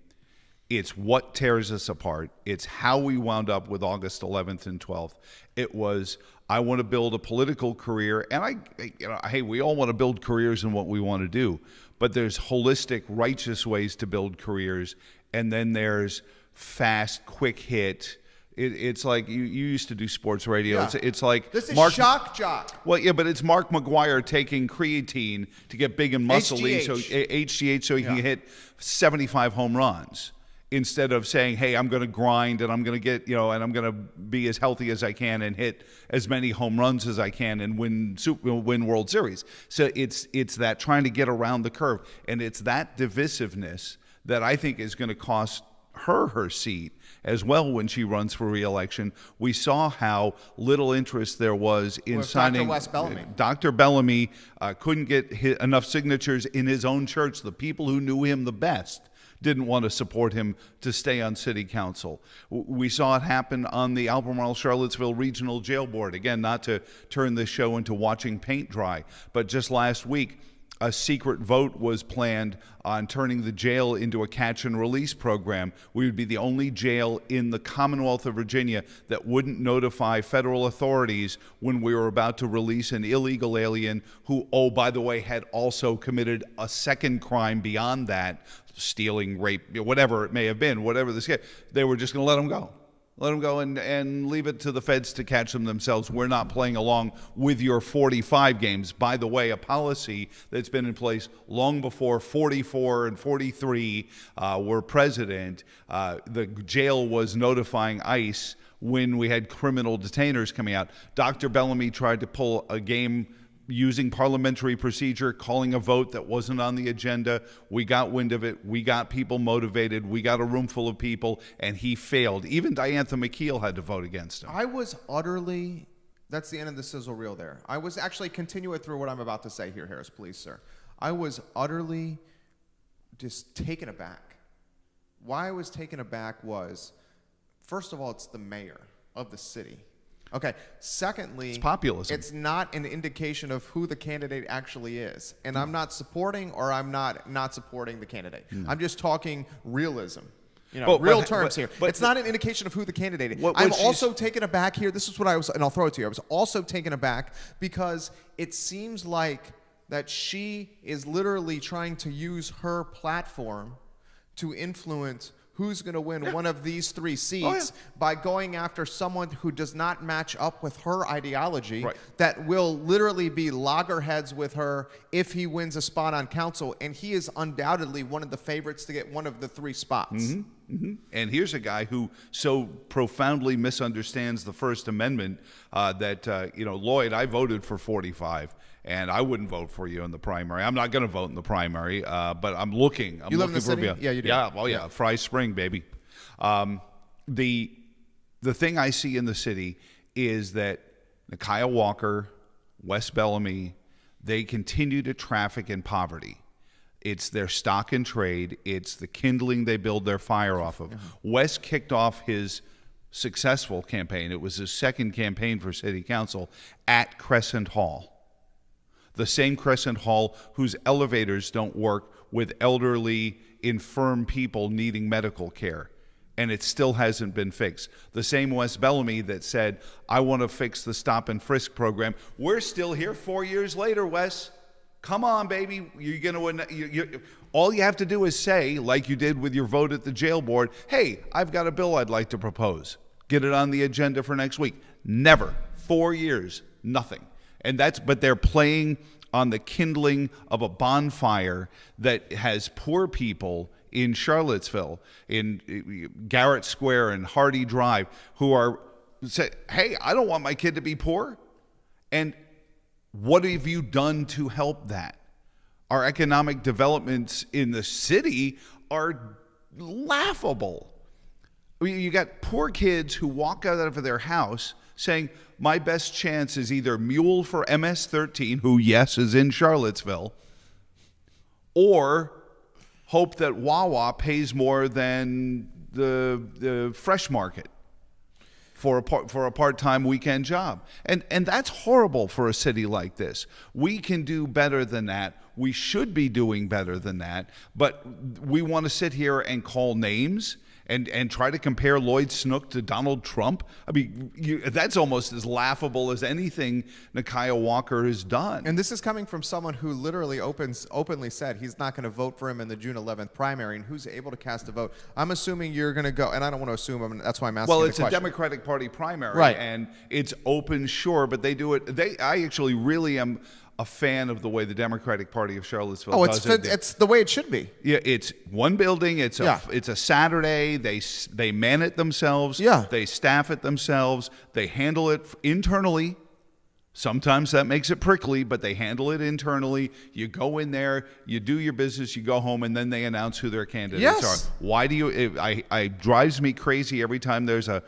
It's what tears us apart. It's how we wound up with August 11th and 12th. It was, I want to build a political career, and hey, we all want to build careers in what we want to do, but there's holistic, righteous ways to build careers, and then there's fast, quick hit. It's like you used to do sports radio. Yeah. It's like this is shock jock. Well, yeah, but it's Mark McGuire taking creatine to get big and muscly, HGH, so he can hit 75 home runs. Instead of saying, hey, I'm going to grind and I'm going to get, and I'm going to be as healthy as I can and hit as many home runs as I can and win World Series. So it's that trying to get around the curve. And it's that divisiveness that I think is going to cost her seat as well when she runs for re-election. We saw how little interest there was in signing Dr. Bellamy. Couldn't get enough signatures in his own church. The people who knew him the best didn't want to support him to stay on city council. We saw it happen on the Albemarle Charlottesville Regional Jail Board. Again, not to turn this show into watching paint dry, but just last week, a secret vote was planned on turning the jail into a catch and release program. We would be the only jail in the Commonwealth of Virginia that wouldn't notify federal authorities when we were about to release an illegal alien who, oh, by the way, had also committed a second crime beyond that, stealing, rape, whatever it may have been, whatever the scale. They were just going to let him go. Let them go and leave it to the feds to catch them themselves. We're not playing along with your 45 games. By the way, a policy that's been in place long before 44 and 43 were president. The jail was notifying ICE when we had criminal detainers coming out. Dr. Bellamy tried to pull a game using parliamentary procedure, calling a vote that wasn't on the agenda. We got wind of it. We got people motivated. We got a room full of people, and he failed. Even Diantha McKeel had to vote against him. That's the end of the sizzle reel there. I was actually, continue it through what I'm about to say here, Harris, please, sir. I was utterly just taken aback. Why I was taken aback was, first of all, it's the mayor of the city. Okay. Secondly, it's populism. It's not an indication of who the candidate actually is. And I'm not supporting or I'm not supporting the candidate. No. I'm just talking realism. Real terms here. But it's not an indication of who the candidate is. I'm also taken aback here. This is what I was, and I'll throw it to you. I was also taken aback because it seems like that she is literally trying to use her platform to influence who's going to win one of these 3 seats by going after someone who does not match up with her ideology, that will literally be loggerheads with her if he wins a spot on council. And he is undoubtedly one of the favorites to get one of the 3 spots. And here's a guy who so profoundly misunderstands the First Amendment that, Lloyd, I voted for 45. And I wouldn't vote for you in the primary. I'm not going to vote in the primary, but I'm looking. You live in the city? Yeah, you do. Yeah, well, yeah, Fry Spring, baby. The thing I see in the city is that Nikiah Walker, West Bellamy, they continue to traffic in poverty. It's their stock and trade. It's the kindling they build their fire off of. West kicked off his successful campaign. It was his second campaign for city council at Crescent Hall. The same Crescent Hall whose elevators don't work with elderly, infirm people needing medical care. And it still hasn't been fixed. The same West Bellamy that said, I want to fix the stop and frisk program. We're still here 4 years later, Wes. Come on, baby. You're going to. All you have to do is say, like you did with your vote at the jail board, hey, I've got a bill I'd like to propose. Get it on the agenda for next week. Never. 4 years, nothing. But they're playing on the kindling of a bonfire that has poor people in Charlottesville, in Garrett Square and Hardy Drive, who are say, hey, I don't want my kid to be poor. And what have you done to help that? Our economic developments in the city are laughable. You got poor kids who walk out of their house saying, my best chance is either mule for MS-13, who, yes, is in Charlottesville, or hope that Wawa pays more than the fresh market for a part-time weekend job. And that's horrible for a city like this. We can do better than that. We should be doing better than that. But we want to sit here and call names and try to compare Lloyd Snook to Donald Trump. I mean, that's almost as laughable as anything Nikiah Walker has done. And this is coming from someone who literally openly said he's not going to vote for him in the June 11th primary, and who's able to cast a vote. I'm assuming you're going to go, and I don't want to assume, that's why I'm asking the question. Well, it's a Democratic Party primary, right, and it's open, sure, but they do it. I actually really am a fan of the way the Democratic Party of Charlottesville does it. It's the way it should be. Yeah, it's one building. It's a Saturday. They man it themselves. Yeah. They staff it themselves. They handle it internally. Sometimes that makes it prickly, but they handle it internally. You go in there, you do your business, you go home, and then they announce who their candidates are. Why do you? It drives me crazy every time there's a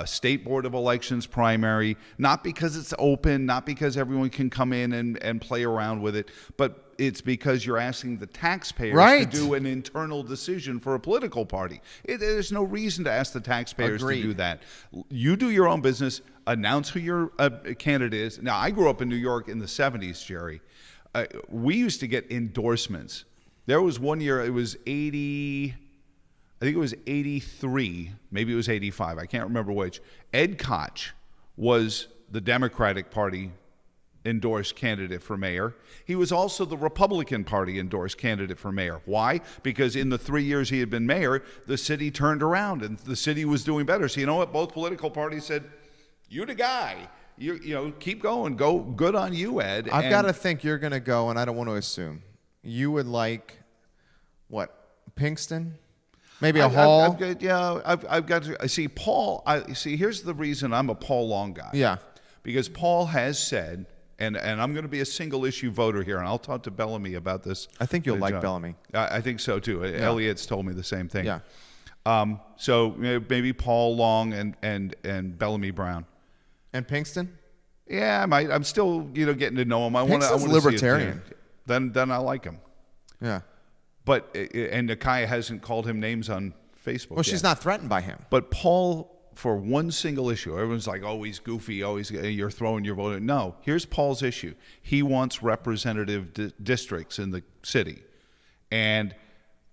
state board of elections primary. Not because it's open, not because everyone can come in and play around with it, but it's because you're asking the taxpayers to do an internal decision for a political party. There's no reason to ask the taxpayers to do that. You do your own business, announce who your candidate is. Now, I grew up in New York in the 70s, Jerry. We used to get endorsements. There was one year, it was 80, I think it was 83, maybe it was 85, I can't remember which. Ed Koch was the Democratic Party endorsed candidate for mayor. He was also the Republican Party endorsed candidate for mayor. Why? Because in the 3 years he had been mayor, the city turned around and the city was doing better. So you know what? Both political parties said, you're the guy. You know, keep going. Go. Good on you, Ed. I've got to think you're going to go, and I don't want to assume. You would like, what, Pinkston? Maybe a Hall? I've got to. See, Paul, here's the reason I'm a Paul Long guy. Yeah. Because Paul has said, and I'm going to be a single issue voter here, and I'll talk to Bellamy about this. I think you'll like Bellamy. I think so too. Yeah. Elliot's told me the same thing. Yeah. So maybe Paul Long and Bellamy Brown. And Pinkston? Yeah, I might. I'm still getting to know him. Pinkston's Libertarian. Then I like him. Yeah. But and Nikiah hasn't called him names on Facebook. Well, she's not threatened by him. But Paul, for one single issue, everyone's like, oh, he's goofy, oh, you're throwing your vote. No, here's Paul's issue. He wants representative districts in the city. And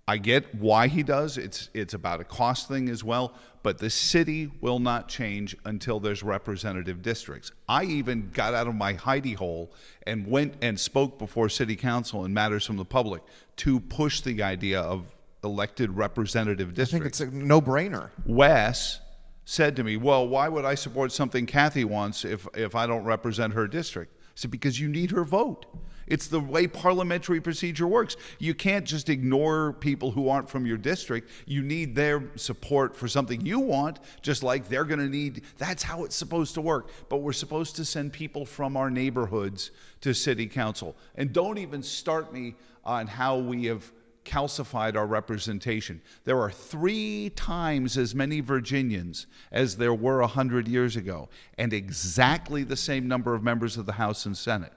I get why he does. It's about a cost thing as well. But the city will not change until there's representative districts. I even got out of my hidey hole and went and spoke before city council in matters from the public to push the idea of elected representative I think districts. it's a no-brainer. Wes said to me, well, why would I support something Kathy wants if I don't represent her district? I said, because you need her vote. It's the way parliamentary procedure works. You can't just ignore people who aren't from your district. You need their support for something you want, just like they're going to need. That's how it's supposed to work. But we're supposed to send people from our neighborhoods to city council. And don't even start me on how we have calcified our representation. There are 3 times as many Virginians as there were 100 years ago, and exactly the same number of members of the House and Senate.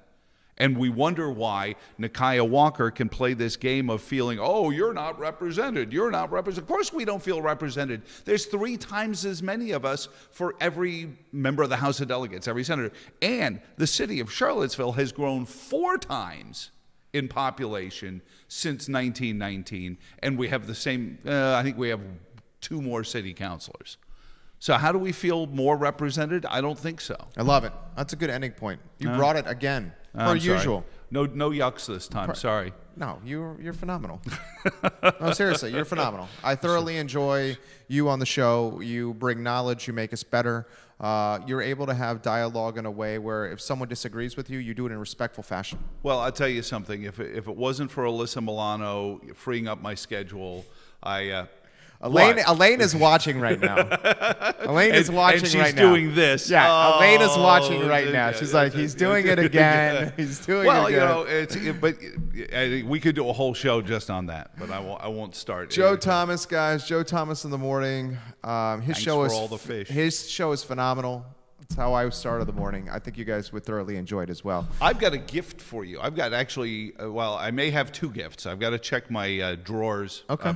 And we wonder why Nikiah Walker can play this game of feeling, oh, you're not represented, you're not represented. Of course we don't feel represented. There's 3 times as many of us for every member of the House of Delegates, every senator. And the city of Charlottesville has grown 4 times in population since 1919. And we have the same, I think we have 2 more city councilors. So how do we feel more represented? I don't think so. I love it. That's a good ending point. You brought it again, per usual. No yucks this time. Sorry. No, you're phenomenal. No, seriously, you're phenomenal. I thoroughly enjoy you on the show. You bring knowledge. You make us better. You're able to have dialogue in a way where if someone disagrees with you, you do it in a respectful fashion. Well, I'll tell you something. If it wasn't for Alyssa Milano freeing up my schedule, Elaine is watching right now. Elaine is watching right now. And she's doing this. Yeah, Elaine is watching right now. She's like, he's doing it again. He's doing it again. Well, you know, we could do a whole show just on that, but I won't start. Joe Thomas, guys. Joe Thomas in the morning. His show is all the fish. His show is phenomenal. That's how I started the morning. I think you guys would thoroughly enjoy it as well. I've got a gift for you. I've got actually, well, I may have 2 gifts. I've got to check my drawers. Okay.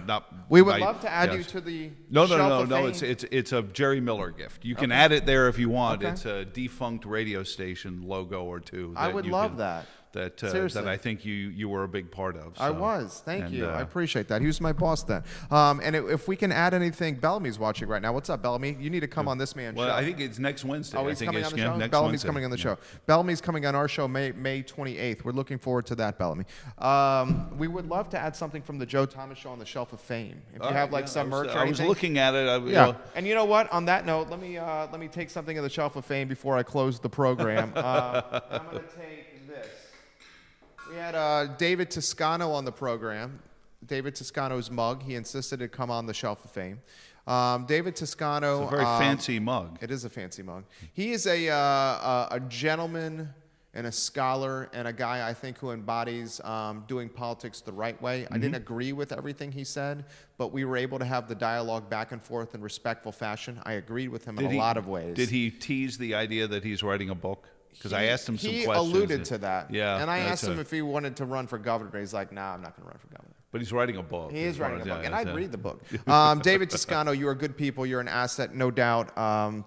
We would love to add you to the shelf of fame. It's a Jerry Miller gift. You can add it there if you want. Okay. It's a defunct radio station logo or 2. I would love that. That I think you were a big part of. So. I was. Thank you. I appreciate that. He was my boss then. And if we can add anything, Bellamy's watching right now. What's up, Bellamy? You need to come on this man's show. Well, I think it's next Wednesday. Oh, he's coming on the show? Next Bellamy's Wednesday. coming on the show. Bellamy's coming on our show May 28th. We're looking forward to that, Bellamy. We would love to add something from the Joe Thomas Show on the Shelf of Fame. If you have like some merch or anything. I was looking at it. Yeah. And you know what? On that note, let me take something of the Shelf of Fame before I close the program. I'm going to take this. We had David Toscano on the program. David Toscano's mug. He insisted it come on the Shelf of Fame. David Toscano. It's a very fancy mug. It is a fancy mug. He is a gentleman and a scholar and a guy, I think, who embodies doing politics the right way. I didn't agree with everything he said, but we were able to have the dialogue back and forth in respectful fashion. I agreed with him in a lot of ways. Did he tease the idea that he's writing a book? Because I asked him some questions. He alluded to that. Yeah. And I asked him if he wanted to run for governor. He's like, nah, I'm not going to run for governor. But he's writing a book. He is writing a book, and I'd read the book. David Toscano, you are good people. You're an asset, no doubt,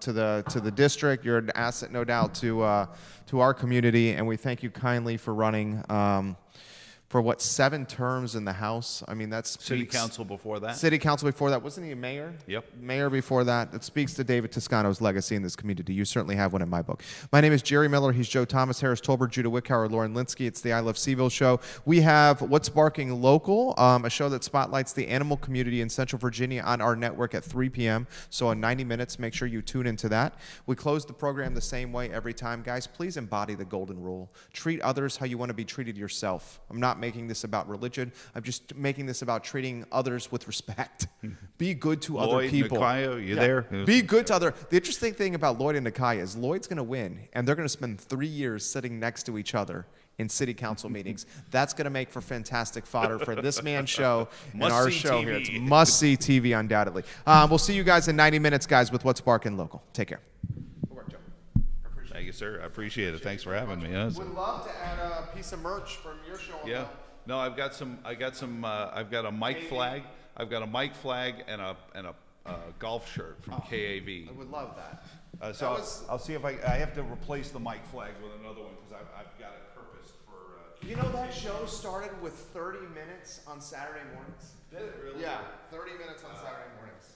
to the district. You're an asset, no doubt, to our community, and we thank you kindly for running for what, 7 terms in the House. I mean, that's City Council before that. City Council before that. Wasn't he a mayor? Yep. Mayor before that. It speaks to David Toscano's legacy in this community. You certainly have one in my book. My name is Jerry Miller. He's Joe Thomas, Harris Tolbert, Judah Wickhauer, Lauren Linsky. It's the I Love CVille Show. We have What's Barking Local, a show that spotlights the animal community in Central Virginia on our network at 3 p.m. So in 90 minutes, make sure you tune into that. We close the program the same way every time. Guys, please embody the golden rule. Treat others how you want to be treated yourself. I'm not making this about religion. I'm just making this about treating others with respect. Be good to other people. Nikiah, you there? Be good to other. The interesting thing about Lloyd and Nikiah is Lloyd's going to win, and they're going to spend 3 years sitting next to each other in city council meetings. That's going to make for fantastic fodder for this man's show and our show here. It's must-see TV, undoubtedly. We'll see you guys in 90 minutes, guys, with What's Barking Local. Take care. Thank you, sir. I appreciate it. Thanks for having me. Would love to add a piece of merch from your show. Yeah. No, I've got a mic flag. I've got a mic flag and a golf shirt from KAV. I would love that. I'll see if I have to replace the mic flag with another one because I've got it purposed for. You know that show started with 30 minutes on Saturday mornings? Did it really? Yeah, 30 minutes on Saturday mornings.